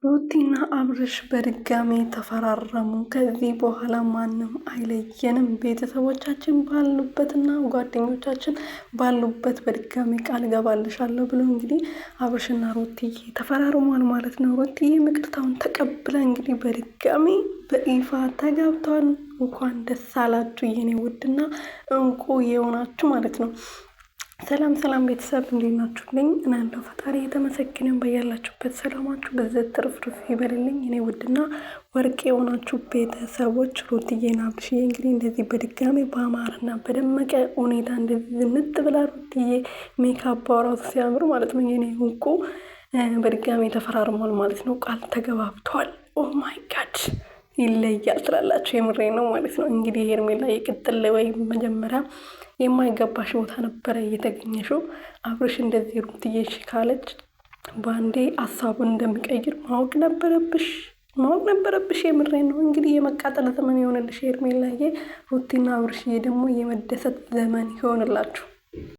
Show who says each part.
Speaker 1: ሩቲና አብርሽ በድጋሚ ተፈራረሙ። ከዚህ በኋላ ማንም አይለየንም። ቤተሰቦቻችን ባሉበትና ጓደኞቻችን ባሉበት በድጋሚ ቃል ገባልሻለሁ ብሎ እንግዲህ አብርሽና ሩቲዬ ተፈራርሟል ማለት ነው። ሩቲዬ ይቅርታውን ተቀብላ እንግዲህ በድጋሚ በይፋ ተጋብተዋል። እንኳን ደስ አላችሁ የኔ ውድና እንቁ የሆናችሁ ማለት ነው። ሰላም ሰላም ቤተሰብ እንዴት ናችሁልኝ? እናንተው ፈጣሪ የተመሰገነ በያላችሁበት ሰላማችሁ በዘት ትርፍርፍ ይበልልኝ። እኔ ውድና ወርቅ የሆናችሁ ቤተሰቦች ሩቲዬና አብርሽዬ እንግዲህ እንደዚህ በድጋሚ በአማረና በደመቀ ሁኔታ እንደዚህ ዝንጥ ብላ ሩቲዬ ሜካፕ ራሱ ሲያምር ማለት ነው የኔ እንቁ በድጋሚ ተፈራርሟል ማለት ነው። ቃል ተገባብቷል። ኦ ማይ ጋድ ይለያል ትላላችሁ። የምሬ ነው ማለት ነው። እንግዲህ ሄርሜላ የቅጥል ወይም መጀመሪያ የማይገባሽ ቦታ ነበረ እየተገኘሽው። አብርሽ እንደዚህ ሩትዬ እሺ ካለች በአንዴ ሀሳቡን እንደሚቀይር ማወቅ ነበረብሽ። የምሬ ነው። እንግዲህ የመቃጠል ዘመን የሆነልሽ ሄርሜላዬ። ሩቲና አብርሽዬ ደግሞ የመደሰት ዘመን ይሆንላችሁ።